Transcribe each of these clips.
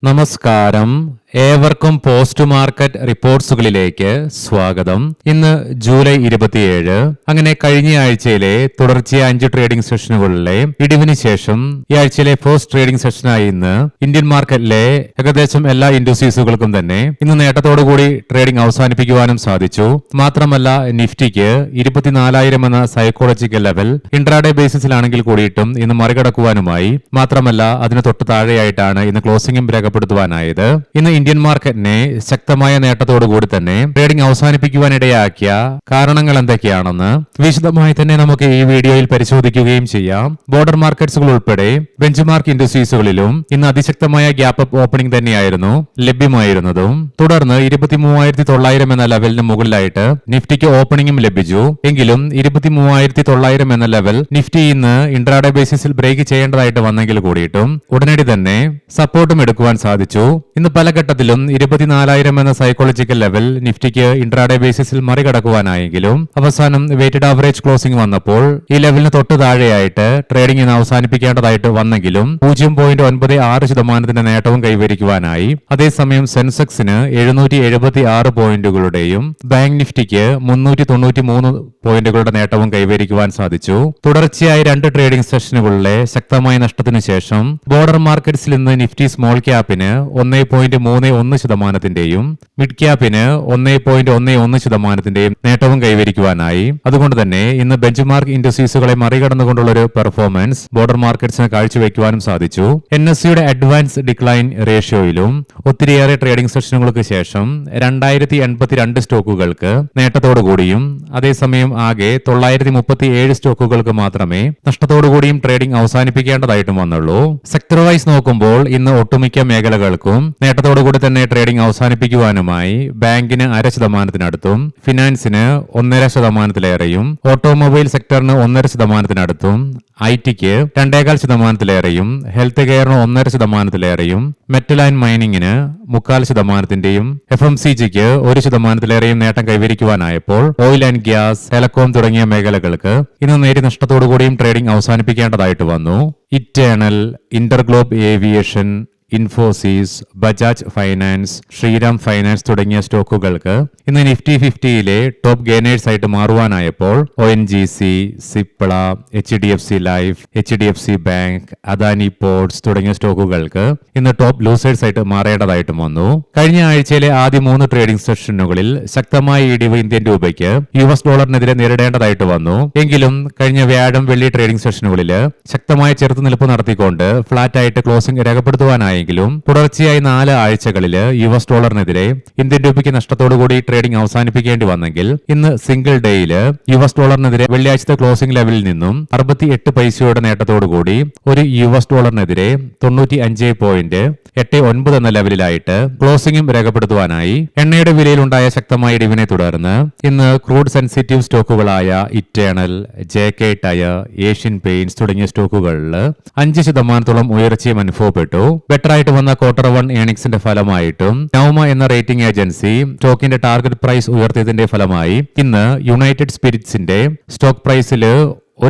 നമസ്കാരം. ഏവർക്കും post market റിപ്പോർട്ട്സുകളിലേക്ക് സ്വാഗതം. ഇന്ന് ജൂലൈ 27. അങ്ങനെ കഴിഞ്ഞ ആഴ്ചയിലെ തുടർച്ചയായ 5 ട്രേഡിംഗ് സെഷനുകളിലെ ഇടിവിന് ശേഷം ഈ ആഴ്ചയിലെ ഫസ്റ്റ് ട്രേഡിംഗ് സെഷനായി ഇന്ന് ഇന്ത്യൻ മാർക്കറ്റിലെ ഏകദേശം എല്ലാ ഇൻഡസ്ട്രീസുകൾക്കും തന്നെ ഇന്ന് നേട്ടത്തോടുകൂടി ട്രേഡിംഗ് അവസാനിപ്പിക്കുവാനും സാധിച്ചു. മാത്രമല്ല നിഫ്റ്റിക്ക് 24,000 എന്ന സൈക്കോളജിക്കൽ ലെവൽ ഇൻട്രാഡേ ബേസിസിലാണെങ്കിൽ കൂടിയിട്ടും ഇന്ന് മറികടക്കുവാനുമായി. മാത്രമല്ല അതിന് തൊട്ട് താഴെയായിട്ടാണ് ഇന്ന് ക്ലോസിംഗും രേഖപ്പെടുത്തുവാനായത്. ഇന്ന് ഇന്ത്യൻ മാർക്കറ്റിനെ ശക്തമായ നേട്ടത്തോടുകൂടി തന്നെ ട്രേഡിംഗ് അവസാനിപ്പിക്കുവാനിടയാക്കിയ കാരണങ്ങൾ എന്തൊക്കെയാണെന്ന് വിശദമായി തന്നെ നമുക്ക് ഈ വീഡിയോയിൽ പരിശോധിക്കുകയും ചെയ്യാം. ബോർഡർ മാർക്കറ്റ്സുകൾ ഉൾപ്പെടെ ബെഞ്ച് മാർക്ക് ഇൻഡസ്ട്രീസുകളിലും ഇന്ന് അതിശക്തമായ ഗ്യാപ്പ് അപ്പ് ഓപ്പണിംഗ് തന്നെയായിരുന്നു ലഭ്യമായിരുന്നതും. തുടർന്ന് 23,900 എന്ന ലെവലിന് മുകളിലായിട്ട് നിഫ്റ്റിക്ക് ഓപ്പണിംഗും ലഭിച്ചു. എങ്കിലും 23,900 എന്ന ലെവൽ നിഫ്റ്റി ഇന്ന് ഇൻട്രാഡേ ബേസിസിൽ ബ്രേക്ക് ചെയ്യേണ്ടതായിട്ട് വന്നെങ്കിൽ കൂടിയിട്ടും ഉടനടി തന്നെ സപ്പോർട്ടും എടുക്കുവാൻ സാധിച്ചു. ഇന്ന് പല ഘട്ടത്തിലും 24,000 എന്ന സൈക്കോളജിക്കൽ ലെവൽ നിഫ്റ്റിക്ക് ഇൻട്രാഡേ ബേസിസിൽ മറികടക്കുവാനായെങ്കിലും അവസാനം വെയ്റ്റഡ് ആവറേജ് ക്ലോസിംഗ് വന്നപ്പോൾ ഈ ലെവലിന് തൊട്ട് താഴെയായിട്ട് ട്രേഡിംഗ് ഇന്ന് അവസാനിപ്പിക്കേണ്ടതായിട്ട് വന്നെങ്കിലും 0.96% നേട്ടവും കൈവരിക്കുവാനായി. അതേസമയം സെൻസെക്സിന് 776 പോയിന്റുകളുടെയും ബാങ്ക് നിഫ്റ്റിക്ക് 393 പോയിന്റുകളുടെ നേട്ടവും കൈവരിക്കുവാൻ സാധിച്ചു. തുടർച്ചയായി 2 ട്രേഡിംഗ് സെഷനുകളിലെ ശക്തമായ നഷ്ടത്തിനു ശേഷം ബോർഡർ മാർക്കറ്റ്സിൽ ഇന്ന് നിഫ്റ്റി സ്മോൾ ക്യാപ്പിന് 1.31%, മിഡ് ക്യാപ്പിന് 1.11% നേട്ടവും കൈവരിക്കുവാനായി. അതുകൊണ്ട് തന്നെ ഇന്ന് ബെഞ്ച് മാർക്ക് ഇൻഡസ്ട്രീസുകളെ മറികടന്നുകൊണ്ടുള്ള ഒരു പെർഫോമൻസ് ബോർഡർ മാർക്കറ്റ്സിന് കാഴ്ചവെക്കുവാനും സാധിച്ചു. NSEയുടെ അഡ്വാൻസ് ഡിക്ലൈൻ റേഷ്യോയിലും ഒത്തിരിയേറെ ട്രേഡിംഗ് സെഷനുകൾക്ക് ശേഷം 2082 സ്റ്റോക്കുകൾക്ക് നേട്ടത്തോടുകൂടിയും അതേസമയം ആകെ 937 സ്റ്റോക്കുകൾക്ക് മാത്രമേ നഷ്ടത്തോടുകൂടിയും ട്രേഡിംഗ് അവസാനിപ്പിക്കേണ്ടതായിട്ടും വന്നുള്ളൂ. സെക്ടർ വൈസ് നോക്കുമ്പോൾ ഇന്ന് ഒട്ടുമിക്ക മേഖലകൾക്കും നേട്ടത്തോടുകൂടി തന്നെ ട്രേഡിംഗ് അവസാനിപ്പിക്കുവാനുമായി ബാങ്കിന് 0.5%, ഫിനാൻസിന് 1.5%, ഓട്ടോമൊബൈൽ സെക്ടറിന് 1.5%, IT-ക്ക് 2.25%, ഹെൽത്ത് കെയറിന് 1.5%, മെറ്റൽ ആൻഡ് മൈനിങ്ങിന് 0.25%, FMCGക്ക് 1% നേട്ടം കൈവരിക്കുവാനായപ്പോൾ ഓയിൽ ആൻഡ് ഗ്യാസ്, ടെലകോം തുടങ്ങിയ മേഖലകൾക്ക് ഇന്ന് നേരിയ നഷ്ടത്തോടുകൂടിയും ട്രേഡിംഗ് അവസാനിപ്പിക്കേണ്ടതായിട്ട് വന്നു. Eternal, Interglobe Aviation, Infosys, Bajaj finance, Shriram finance തുടങ്ങിയ സ്റ്റോക്കുകൾക്ക് ഇന്ന് നിഫ്റ്റി 50-യിലെ ടോപ്പ് ഗെയിനേഴ്സ് ആയിട്ട് മാറുവാനായപ്പോൾ ONGC, Cipla, HDFC life, HDFC bank, Adani ports തുടങ്ങിയ സ്റ്റോക്കുകൾക്ക് ഇന്ന് ടോപ്പ് ലൂസേഴ്സ് ആയിട്ട് മാറേണ്ടതായിട്ടും വന്നു. കഴിഞ്ഞ ആഴ്ചയിലെ ആദ്യ 3 ട്രേഡിംഗ് സെഷനുകളിൽ ശക്തമായ ഇടിവ് ഇന്ത്യൻ രൂപയ്ക്ക് $ഡോളറിനെതിരെ നേരിടേണ്ടതായിട്ട് വന്നു. എങ്കിലും കഴിഞ്ഞ വ്യാഴം വെള്ളി ട്രേഡിംഗ് സെഷനുകളിൽ ശക്തമായ ചെറുത്തുനിൽപ്പ് നടത്തിക്കൊണ്ട് ഫ്ളാറ്റ് ആയിട്ട് ക്ലോസിംഗ് രേഖപ്പെടുത്തുവാനായി. തുടർച്ചയായി 4 ആഴ്ചകളിൽ $ഡോളറിനെതിരെ ഇന്ത്യൻ രൂപയ്ക്ക് നഷ്ടത്തോടുകൂടി ട്രേഡിംഗ് അവസാനിപ്പിക്കേണ്ടി വന്നെങ്കിൽ ഇന്ന് സിംഗിൾ ഡേയിൽ $ഡോളറിനെതിരെ വെള്ളിയാഴ്ചത്തെ ക്ലോസിംഗ് ലെവലിൽ നിന്നും 68 പൈസയുടെ നേട്ടത്തോടുകൂടി ഒരു $ഡോളറിനെതിരെ 95.89 എന്ന ലെവലിലായിട്ട് ക്ലോസിംഗും രേഖപ്പെടുത്തുവാനായി. എണ്ണയുടെ വിലയിലുണ്ടായ ശക്തമായ ഇടിവിനെ തുടർന്ന് ഇന്ന് ക്രൂഡ് സെൻസിറ്റീവ് സ്റ്റോക്കുകളായ Eternal, JK Tyre, Asian Paints തുടങ്ങിയ സ്റ്റോക്കുകളിൽ 5% ഉയർച്ചയും അനുഭവപ്പെട്ടു. ബെറ്ററായിട്ട് വന്ന Q1 ഏർണിംഗ്സിന്റെ ഫലമായിട്ടും നൗമ എന്ന റേറ്റിംഗ് ഏജൻസി സ്റ്റോക്കിന്റെ ടാർഗറ്റ് പ്രൈസ് ഉയർത്തിയതിന്റെ ഫലമായി ഇന്ന് യുണൈറ്റഡ് സ്പിരിറ്റ്സിന്റെ സ്റ്റോക്ക് പ്രൈസിൽ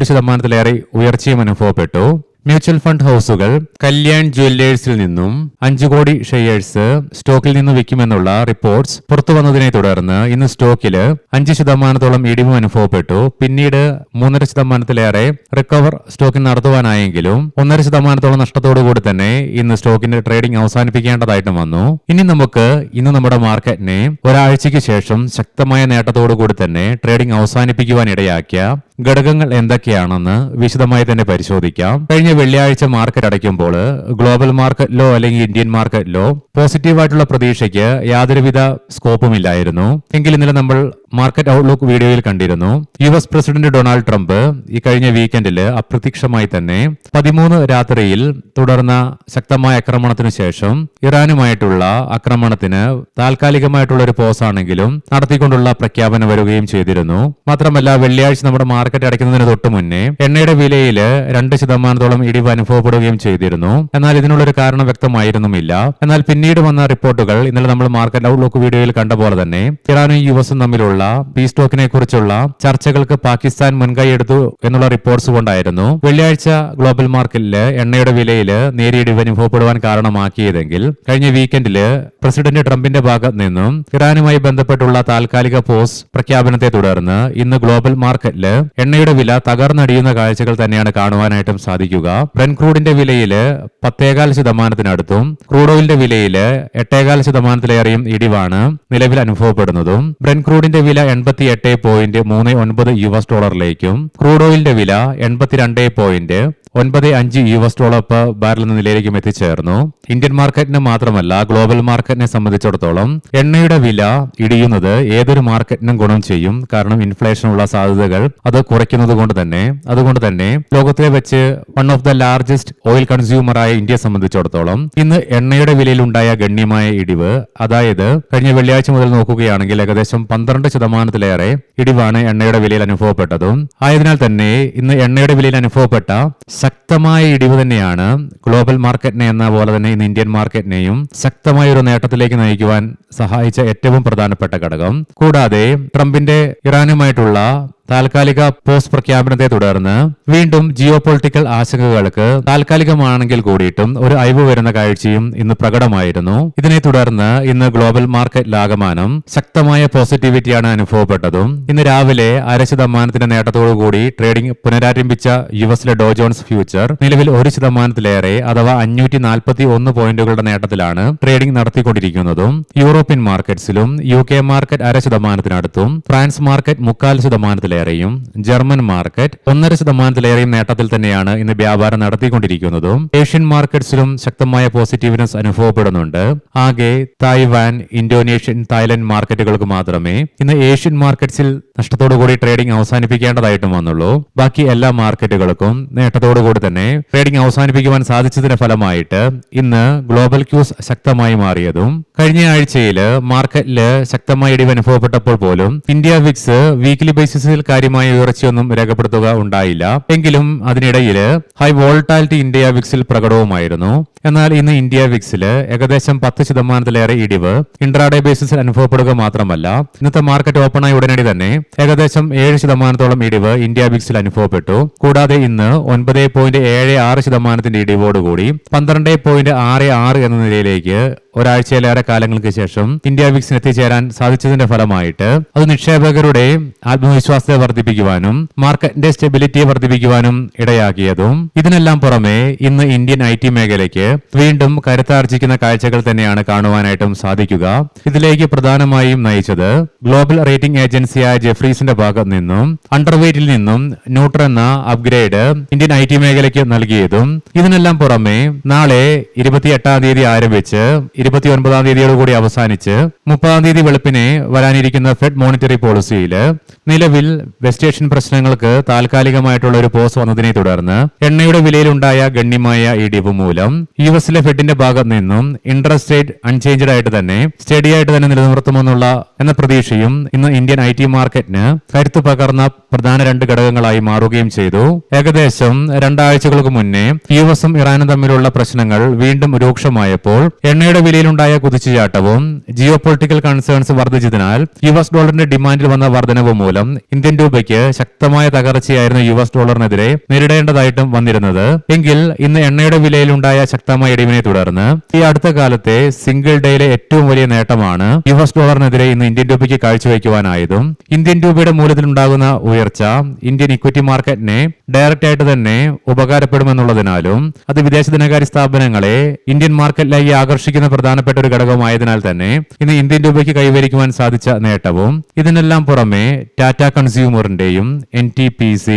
1% ഉയർച്ചയും അനുഭവപ്പെട്ടു. മ്യൂച്വൽ ഫണ്ട് ഹൗസുകൾ കല്യാൺ ജുവല്ലേഴ്സിൽ നിന്നും 5 കോടി ഷെയർസ് സ്റ്റോക്കിൽ നിന്ന് വിൽക്കുമെന്നുള്ള റിപ്പോർട്ട്സ് പുറത്തു വന്നതിനെ തുടർന്ന് ഇന്ന് സ്റ്റോക്കിൽ 5% ഇടിവും അനുഭവപ്പെട്ടു. പിന്നീട് 3.5% റിക്കവർ സ്റ്റോക്കിൽ നടത്തുവാനായെങ്കിലും 1.5% നഷ്ടത്തോടുകൂടി തന്നെ ഇന്ന് സ്റ്റോക്കിന്റെ ട്രേഡിംഗ് അവസാനിപ്പിക്കേണ്ടതായിട്ടും വന്നു. ഇനി നമുക്ക് ഇന്ന് നമ്മുടെ മാർക്കറ്റിനെ ഒരാഴ്ചയ്ക്ക് ശേഷം ശക്തമായ നേട്ടത്തോടുകൂടി തന്നെ ട്രേഡിംഗ് അവസാനിപ്പിക്കുവാൻ ഇടയാക്കിയ ഘടകങ്ങൾ എന്തൊക്കെയാണെന്ന് വിശദമായി തന്നെ പരിശോധിക്കാം. കഴിഞ്ഞ വെള്ളിയാഴ്ച മാർക്കറ്റ് അടയ്ക്കുമ്പോൾ ഗ്ലോബൽ മാർക്കറ്റിലോ അല്ലെങ്കിൽ ഇന്ത്യൻ മാർക്കറ്റിലോ പോസിറ്റീവായിട്ടുള്ള പ്രതീക്ഷയ്ക്ക് യാതൊരുവിധ സ്കോപ്പും ഇല്ലായിരുന്നു. എങ്കിൽ ഇന്നലെ നമ്മൾ മാർക്കറ്റ് ഔട്ട്ലുക്ക് വീഡിയോയിൽ കണ്ടിരുന്നു. US പ്രസിഡന്റ് ഡൊണാൾഡ് ട്രംപ് ഈ കഴിഞ്ഞ വീക്കെൻഡിൽ അപ്രത്യക്ഷമായി തന്നെ 13 രാത്രിയിൽ തുടർന്ന ശക്തമായ ആക്രമണത്തിനു ശേഷം ഇറാനുമായിട്ടുള്ള ആക്രമണത്തിന് താൽക്കാലികമായിട്ടുള്ള ഒരു പോസ് ആണെങ്കിലും നടത്തിക്കൊണ്ടുള്ള പ്രഖ്യാപനം വരികയും ചെയ്തിരുന്നു. മാത്രമല്ല വെള്ളിയാഴ്ച നമ്മുടെ മാർക്കറ്റ് അടയ്ക്കുന്നതിന് തൊട്ട് മുന്നേ എണ്ണയുടെ വിലയിൽ 2% ഇടിവ് അനുഭവപ്പെടുകയും ചെയ്തിരുന്നു. എന്നാൽ ഇതിനുള്ളൊരു കാരണം വ്യക്തമായിരുന്നുമില്ല. എന്നാൽ പിന്നീട് വന്ന റിപ്പോർട്ടുകൾ ഇന്നലെ നമ്മൾ മാർക്കറ്റ് ഔട്ട്ലുക്ക് വീഡിയോയിൽ കണ്ട പോലെ തന്നെ ഇറാനും യുഎസും തമ്മിലുള്ള പീസ് ടോക്കിനെ കുറിച്ചുള്ള ചർച്ചകൾക്ക് പാകിസ്ഥാൻ മുൻകൈ എടുത്തു എന്നുള്ള റിപ്പോർട്ട്സ് കൊണ്ടായിരുന്നു വെള്ളിയാഴ്ച ഗ്ലോബൽ മാർക്കറ്റിൽ എണ്ണയുടെ വിലയിൽ നേരിയ ഇടിവ് അനുഭവപ്പെടുവാൻ കാരണമാക്കിയതെങ്കിൽ കഴിഞ്ഞ വീക്കെൻഡില് പ്രസിഡന്റ് ട്രംപിന്റെ ഭാഗത്ത് നിന്നും ഇറാനുമായി ബന്ധപ്പെട്ടുള്ള താൽക്കാലിക പോസ് പ്രഖ്യാപനത്തെ തുടർന്ന് ഇന്ന് ഗ്ലോബൽ മാർക്കറ്റിൽ എണ്ണയുടെ വില തകർന്നടിയുന്ന കാഴ്ചകൾ തന്നെയാണ് കാണുവാനായിട്ടും സാധിക്കുക. ബ്രെന്റ് ക്രൂഡിന്റെ വിലയിൽ 10.4%, ക്രൂഡ് ഓയിലിന്റെ വിലയിൽ 8.4%-ലേറെയും ഇടിവാണ് നിലവിൽ അനുഭവപ്പെടുന്നതും. ബ്രെന്റ് ക്രൂഡിന്റെ വില $88.39 ക്രൂഡ് ഓയിലിന്റെ വില $82.95 പെർ ബാരൽ എന്ന നിലയിലേക്കും എത്തിച്ചേർന്നു. ഇന്ത്യൻ മാർക്കറ്റിന് മാത്രമല്ല ഗ്ലോബൽ മാർക്കറ്റിനെ സംബന്ധിച്ചിടത്തോളം എണ്ണയുടെ വില ഇടിയുന്നത് ഏതൊരു മാർക്കറ്റിനും ഗുണം ചെയ്യും. കാരണം ഇൻഫ്ലേഷനുള്ള സാധ്യതകൾ അത് കുറയ്ക്കുന്നത് കൊണ്ട് തന്നെ. അതുകൊണ്ട് തന്നെ ലോകത്തിലെ വെച്ച് one of the largest oil കൺസ്യൂമറായ ഇന്ത്യയെ സംബന്ധിച്ചിടത്തോളം ഇന്ന് എണ്ണയുടെ വിലയിൽ ഉണ്ടായ ഗണ്യമായ ഇടിവ്, അതായത് കഴിഞ്ഞ വെള്ളിയാഴ്ച മുതൽ നോക്കുകയാണെങ്കിൽ ഏകദേശം 12%-ലേറെ ഇടിവാണ് എണ്ണയുടെ വിലയിൽ അനുഭവപ്പെട്ടതും. ആയതിനാൽ തന്നെ ഇന്ന് എണ്ണയുടെ വിലയിൽ അനുഭവപ്പെട്ട ശക്തമായ ഇടിവ് തന്നെയാണ് ഗ്ലോബൽ മാർക്കറ്റിനെ എന്ന പോലെ തന്നെ ഇന്ന് ഇന്ത്യൻ മാർക്കറ്റിനെയും ശക്തമായ ഒരു നേട്ടത്തിലേക്ക് നയിക്കുവാൻ സഹായിച്ച ഏറ്റവും പ്രധാനപ്പെട്ട ഘടകം. കൂടാതെ ട്രംപിന്റെ ഇറാനുമായിട്ടുള്ള താൽക്കാലിക പോസ്റ്റ് പ്രഖ്യാപനത്തെ തുടർന്ന് വീണ്ടും ജിയോ പൊളിറ്റിക്കൽ ആശങ്കകൾക്ക് താൽക്കാലികമാണെങ്കിൽ കൂടിയിട്ടും ഒരു അയവ് വരുന്ന കാഴ്ചയും ഇന്ന് പ്രകടമായിരുന്നു. ഇതിനെ തുടർന്ന് ഇന്ന് ഗ്ലോബൽ മാർക്കറ്റിലാകമാനം ശക്തമായ പോസിറ്റിവിറ്റിയാണ് അനുഭവപ്പെട്ടതും. ഇന്ന് രാവിലെ 0.5% നേട്ടത്തോടുകൂടി ട്രേഡിംഗ് പുനരാരംഭിച്ച യുഎസിലെ ഡോ ജോൺസ് ഫ്യൂച്ചർ നിലവിൽ 1%-ലേറെ അഥവാ 541 പോയിന്റുകളുടെ നേട്ടത്തിലാണ് ട്രേഡിംഗ് നടത്തിക്കൊണ്ടിരിക്കുന്നതും. യൂറോപ്യൻ മാർക്കറ്റ്സിലും UK മാർക്കറ്റ് 0.5%-അടുത്തും ഫ്രാൻസ് മാർക്കറ്റ് 0.25%-ലേറെയും ജർമ്മൻ മാർക്കറ്റ് 1.5%-ലേറെയും നേട്ടത്തിൽ തന്നെയാണ് ഇന്ന് വ്യാപാരം നടത്തിക്കൊണ്ടിരിക്കുന്നതും. ഏഷ്യൻ മാർക്കറ്റ്സിലും ശക്തമായ പോസിറ്റീവ്നെസ് അനുഭവപ്പെടുന്നുണ്ട്. ആകെ തായ്വാൻ, ഇന്തോനേഷ്യൻ, തായ്ലൻഡ് മാർക്കറ്റുകൾക്ക് മാത്രമേ ഇന്ന് ഏഷ്യൻ മാർക്കറ്റ്സിൽ നഷ്ടത്തോടുകൂടി ട്രേഡിംഗ് അവസാനിപ്പിക്കേണ്ടതായിട്ടും വന്നുള്ളൂ. ബാക്കി എല്ലാ മാർക്കറ്റുകൾക്കും നേട്ടത്തോടുകൂടി തന്നെ ട്രേഡിംഗ് അവസാനിപ്പിക്കുവാൻ സാധിച്ചതിന്റെ ഫലമായിട്ട് ഇന്ന് ഗ്ലോബൽ ക്യൂസ് ശക്തമായി മാറിയതും. കഴിഞ്ഞ ആഴ്ചയിൽ മാർക്കറ്റിൽ ശക്തമായ ഇടിവ് അനുഭവപ്പെട്ടപ്പോൾ പോലും ഇന്ത്യ വിക്സ് വീക്ക്ലി ബേസിസിൽ കാര്യമായ ഉയർച്ചയൊന്നും രേഖപ്പെടുത്തുക ഉണ്ടായില്ല. എങ്കിലും അതിനിടയിൽ ഹൈ വോൾട്ടാലിറ്റി ഇന്ത്യ വിക്സിൽ പ്രകടവുമായിരുന്നു. എന്നാൽ ഇന്ന് ഇന്ത്യ വിക്സിൽ ഏകദേശം 10%-ലേറെ ഇടിവ് ഇൻട്രാഡേ ബേസിസിൽ അനുഭവപ്പെടുക മാത്രമല്ല, ഇന്നത്തെ മാർക്കറ്റ് ഓപ്പണായ ഉടനടി തന്നെ ഏകദേശം 7%-ഓളം ഇടിവ് ഇന്ത്യ വിക്സിൽ അനുഭവപ്പെട്ടു. കൂടാതെ ഇന്ന് 9.76% ഇടിവോടുകൂടി 12.66 എന്ന നിലയിലേക്ക് ഒരാഴ്ചയിലേറെ കാലങ്ങൾക്ക് ശേഷം ഇന്ത്യ വിക്സിന് എത്തിച്ചേരാൻ സാധിച്ചതിന്റെ ഫലമായിട്ട് അത് നിക്ഷേപകരുടെ ആത്മവിശ്വാസത്തെ വർദ്ധിപ്പിക്കുവാനും മാർക്കറ്റിന്റെ സ്റ്റെബിലിറ്റിയെ വർദ്ധിപ്പിക്കുവാനും ഇടയാക്കിയതും. ഇതിനെല്ലാം പുറമെ ഇന്ന് ഇന്ത്യൻ IT മേഖലയ്ക്ക് വീണ്ടും കരുത്താർജിക്കുന്ന കാഴ്ചകൾ തന്നെയാണ് കാണുവാനായിട്ടും സാധിക്കുക. ഇതിലേക്ക് പ്രധാനമായും നയിച്ചത് ഗ്ലോബൽ റേറ്റിംഗ് ഏജൻസിയായ ജെഫ്രീസിന്റെ ഭാഗത്ത് നിന്നും അണ്ടർവെയ്റ്റിൽ നിന്നും ന്യൂട്രൽ എന്ന അപ്ഗ്രേഡ് ഇന്ത്യൻ IT മേഖലയ്ക്ക് നൽകിയതും. ഇതിനെല്ലാം പുറമെ നാളെ 28-ാം തീയതി ആരംഭിച്ച് 29-ാം തീയതിയോടുകൂടി അവസാനിച്ച് 30-ാം തീയതി വെളുപ്പിനെ വരാനിരിക്കുന്ന ഫെഡ് മോണിറ്ററി പോളിസിയിൽ നിലവിൽ വെസ്റ്റ് ഏഷ്യൻ പ്രശ്നങ്ങൾക്ക് താൽക്കാലികമായിട്ടുള്ള ഒരു പോസ് വന്നതിനെ തുടർന്ന് എണ്ണയുടെ വിലയിലുണ്ടായ ഗണ്യമായ ഇടിവ് മൂലം യുഎസിലെ ഫെഡിന്റെ ഭാഗത്ത് നിന്നും ഇൻട്രസ്റ്റ് റേറ്റ് അൺചേഞ്ച്ഡ് ആയിട്ട് തന്നെ സ്റ്റഡി ആയിട്ട് തന്നെ നിലനിർത്തുമെന്നുള്ള എന്ന പ്രതീക്ഷയും ഇന്ന് ഇന്ത്യൻ IT മാർക്കറ്റിന് കരുത്തു പകർന്ന പ്രധാന 2 ഘടകങ്ങളായി മാറുകയും ചെയ്തു. ഏകദേശം 2 ആഴ്ചകൾക്ക് മുന്നേ യുഎസും ഇറാനും തമ്മിലുള്ള പ്രശ്നങ്ങൾ വീണ്ടും രൂക്ഷമായപ്പോൾ എണ്ണയുടെ വിലയിലുണ്ടായ കുതിച്ചുചാട്ടവും ജിയോ പൊളിറ്റിക്കൽ കൺസേൺസ് വർദ്ധിച്ചതിനാൽ US ഡോളറിന്റെ ഡിമാൻഡിൽ വന്ന വർധനവ് മൂലം ഇന്ത്യൻ രൂപയ്ക്ക് ശക്തമായ തകർച്ചയായിരുന്നു US ഡോളറിനെതിരെ നേരിടേണ്ടതായിട്ടും വന്നിരുന്നത്. എങ്കിൽ ഇന്ന് എണ്ണയുടെ വിലയിലുണ്ടായ ശക്തമായ ഇടിവിനെ തുടർന്ന് ഈ അടുത്ത കാലത്തെ സിംഗിൾ ഡേയിലെ ഏറ്റവും വലിയ നേട്ടമാണ് US ഡോളറിനെതിരെ ഇന്ന് ഇന്ത്യൻ രൂപയ്ക്ക് കാഴ്ചവെക്കുവാനായതും. ഇന്ത്യൻ രൂപയുടെ മൂല്യത്തിലുണ്ടാകുന്ന ഉയർച്ച ഇന്ത്യൻ ഇക്വിറ്റി മാർക്കറ്റിനെ ഡയറക്റ്റ് ആയിട്ട് തന്നെ ഉപകാരപ്പെടുമെന്നുള്ളതിനാലും അത് വിദേശ ധനകാര്യ സ്ഥാപനങ്ങളെ ഇന്ത്യൻ മാർക്കറ്റിലേക്ക് ആകർഷിക്കുന്ന പ്രധാനപ്പെട്ട ഒരു ഘടകമായതിനാൽ തന്നെ ഇന്ന് ഇന്ത്യൻ രൂപയ്ക്ക് കൈവരിക്കുവാൻ സാധിച്ച നേട്ടവും. ഇതിനെല്ലാം പുറമെ ടാറ്റ കൺസ്യൂമറിന്റെയും NTPC,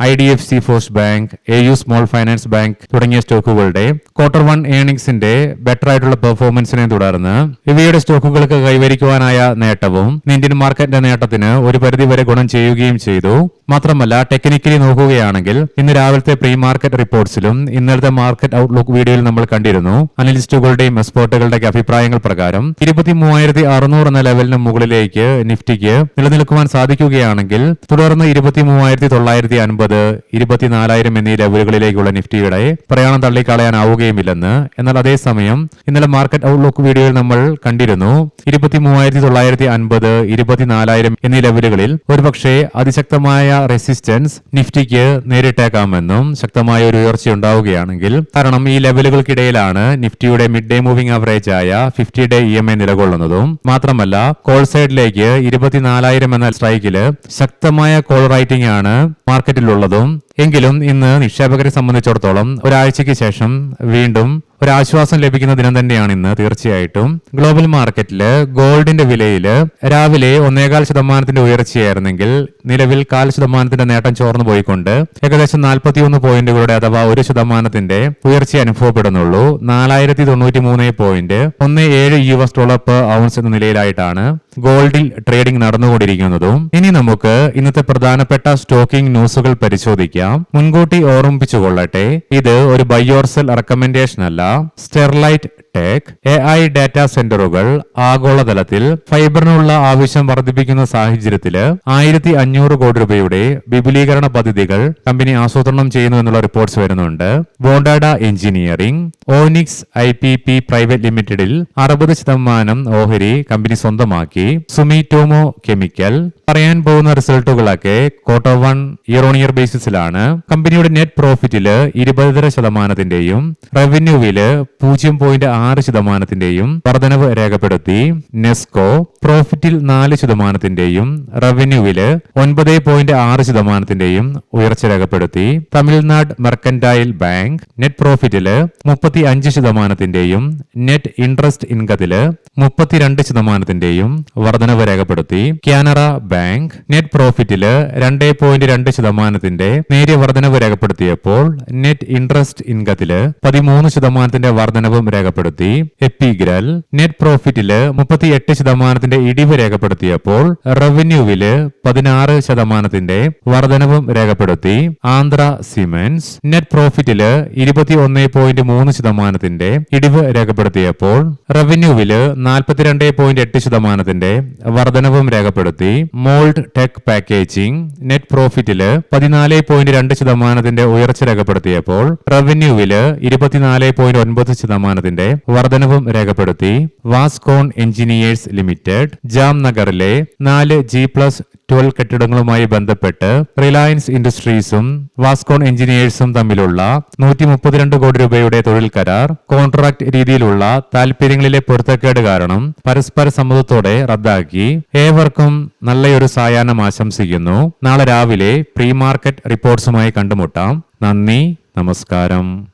IDFC First Bank, AU Small Finance Bank തുടങ്ങിയ സ്റ്റോക്കുകളുടെ Q1 ഏർണിംഗ്സിന്റെ ബെറ്റർ ആയിട്ടുള്ള പെർഫോമൻസിനെ തുടർന്ന് ഇവയുടെ സ്റ്റോക്കുകൾക്ക് കൈവരിക്കുവാനായ നേട്ടവും ഇന്ത്യൻ മാർക്കറ്റിന്റെ നേട്ടത്തിന് ഒരു പരിധിവരെ ഗുണം ചെയ്യുകയും ചെയ്തു. മാത്രമല്ല ടെക്നിക്കലി നോക്കുകയാണെങ്കിൽ ഇന്ന് രാവിലത്തെ പ്രീ മാർക്കറ്റ് റിപ്പോർട്ട്സിലും ഇന്നലത്തെ മാർക്കറ്റ് ഔട്ട്ലുക്ക് വീഡിയോയിൽ നമ്മൾ കണ്ടിരുന്നു അനലിസ്റ്റുകളുടെയും എക്സ്പേർട്ടുകളുടെയും അഭിപ്രായങ്ങൾ പ്രകാരം 23,600 എന്ന ലെവലിന് മുകളിലേക്ക് നിഫ്റ്റിക്ക് നിലനിൽക്കുവാൻ സാധിക്കുകയാണെങ്കിൽ തുടർന്ന് 23,950 24,000 എന്നീ ലെവലുകളിലേക്കുള്ള നിഫ്റ്റിയുടെ പ്രയാണം തള്ളിക്കളയാനാവുകയുമില്ലെന്ന്. എന്നാൽ അതേസമയം ഇന്നലെ മാർക്കറ്റ് ഔട്ട്ലുക്ക് വീഡിയോയിൽ നമ്മൾ കണ്ടിരുന്നു 23,950 24,000 എന്നീ ലെവലുകളിൽ ഒരുപക്ഷെ അതിശക്തമായ റെസിസ്റ്റൻസ് നിഫ്റ്റിക്ക് നേരിട്ടേക്കാമെന്നും ശക്തമായ ഒരു ഉയർച്ച ഉണ്ടാവുകയാണെങ്കിൽ. കാരണം ഈ ലെവലുകൾക്കിടയിലാണ് നിഫ്റ്റിയുടെ മിഡ് ഡേ മൂവിംഗ് ആവറേജ് ആയ 50 ഡേ EMA നിലകൊള്ളുന്നതും. മാത്രമല്ല കോൾ സൈഡിലേക്ക് 24,000 എന്ന സ്ട്രൈക്കില് ശക്തമായ കോൾ റൈറ്റിംഗ് ആണ് മാർക്കറ്റിലുള്ളതും. എങ്കിലും ഇന്ന് നിക്ഷേപകരെ സംബന്ധിച്ചിടത്തോളം ഒരാഴ്ചയ്ക്ക് ശേഷം വീണ്ടും ഒരാശ്വാസം ലഭിക്കുന്ന ദിനം തന്നെയാണ് ഇന്ന്. തീർച്ചയായിട്ടും ഗ്ലോബൽ മാർക്കറ്റില് ഗോൾഡിന്റെ വിലയിൽ രാവിലെ 1.25% ഉയർച്ചയായിരുന്നെങ്കിൽ നിലവിൽ 0.5% നേട്ടം ചോർന്നു പോയിക്കൊണ്ട് ഏകദേശം 41 പോയിന്റുകളുടെ അഥവാ 1% ഉയർച്ച അനുഭവപ്പെടുന്നുള്ളൂ. 4,093.17 US$ പെർ ഔൺസ് എന്ന നിലയിലായിട്ടാണ് ഗോൾഡിൽ ട്രേഡിംഗ് നടന്നുകൊണ്ടിരിക്കുന്നതും. ഇനി നമുക്ക് ഇന്നത്തെ പ്രധാനപ്പെട്ട സ്റ്റോക്കിംഗ് ന്യൂസുകൾ പരിശോധിക്കാം. മുൻകൂട്ടി ഓർമ്മിപ്പിച്ചുകൊള്ളട്ടെ, ഇത് ഒരു ബൈ ഓർ സെൽ റെക്കമെൻഡേഷൻ അല്ല. സ്റ്റെർലൈറ്റ് ടെക് AI ഡാറ്റാ സെന്ററുകൾ ആഗോളതലത്തിൽ ഫൈബറിനുള്ള ആവശ്യം വർദ്ധിപ്പിക്കുന്ന സാഹചര്യത്തിൽ 1,500 കോടി രൂപയുടെ വിപുലീകരണ പദ്ധതികൾ കമ്പനി ആസൂത്രണം ചെയ്യുന്നു എന്നുള്ള റിപ്പോർട്ട്സ് വരുന്നുണ്ട്. ബോണ്ടാഡ എഞ്ചിനീയറിംഗ് ഓനിക്സ് IPP പ്രൈവറ്റ് ലിമിറ്റഡിൽ 60% ഓഹരി കമ്പനി സ്വന്തമാക്കി. സുമിറ്റോമോ കെമിക്കൽ പറയാൻ പോകുന്ന റിസൾട്ടുകളൊക്കെ Q1 ഇയർ ഓൺ ഇയർ ബേസിസിലാണ്. കമ്പനിയുടെ നെറ്റ് പ്രോഫിറ്റില് 20.5%, റവന്യൂവില് 0.6% വർധനവ് രേഖപ്പെടുത്തി. നെസ്കോ പ്രോഫിറ്റിൽ 4%, റവന്യൂവില് 9.6% ഉയർച്ച രേഖപ്പെടുത്തി. തമിഴ്നാട് മെർക്കന്റൈൽ ബാങ്ക് നെറ്റ് പ്രോഫിറ്റില് 35%, നെറ്റ് ഇൻട്രസ്റ്റ് ഇൻകത്തില് 32% വർധനവ് രേഖപ്പെടുത്തി. കാനറ ബാങ്ക് നെറ്റ് പ്രോഫിറ്റില് 2.2% നേരിയ വർധനവ് രേഖപ്പെടുത്തിയപ്പോൾ നെറ്റ് ഇൻട്രസ്റ്റ് ഇൻകത്തില് 13% വർധനവും രേഖപ്പെടുത്തി. എപ്പിഗ്രൽ നെറ്റ് പ്രോഫിറ്റില് 38% ഇടിവ് രേഖപ്പെടുത്തിയപ്പോൾ റവന്യൂവില് 16% വർധനവും രേഖപ്പെടുത്തി. ആന്ധ്ര സിമന്റ്സ് നെറ്റ് പ്രോഫിറ്റില് 21.3% ഇടിവ് രേഖപ്പെടുത്തിയപ്പോൾ റവന്യൂവില് 42.8% വർധനവും രേഖപ്പെടുത്തി. മോൾഡ് ടെക് പാക്കേജിംഗ് നെറ്റ് പ്രോഫിറ്റില് 14.2% ഉയർച്ച രേഖപ്പെടുത്തിയപ്പോൾ റവന്യൂവില് 24.9% വർധനവും രേഖപ്പെടുത്തി. വാസ്കോൺ എഞ്ചിനീയേഴ്സ് ലിമിറ്റഡ് ജാംനഗറിലെ 4 G+12 കെട്ടിടങ്ങളുമായി ബന്ധപ്പെട്ട് റിലയൻസ് ഇൻഡസ്ട്രീസും വാസ്കോൺ എഞ്ചിനീയേഴ്സും തമ്മിലുള്ള 132 കോടി രൂപയുടെ തൊഴിൽ കരാർ കോൺട്രാക്ട് രീതിയിലുള്ള താൽപര്യങ്ങളിലെ പൊരുത്തക്കേട് കാരണം പരസ്പര സമ്മതത്തോടെ റദ്ദാക്കി. ഏവർക്കും നല്ലൊരു സായാഹ്നം ആശംസിക്കുന്നു. നാളെ രാവിലെ പ്രീ മാർക്കറ്റ് റിപ്പോർട്ട്സുമായി കണ്ടുമുട്ടാം. നന്ദി, നമസ്കാരം.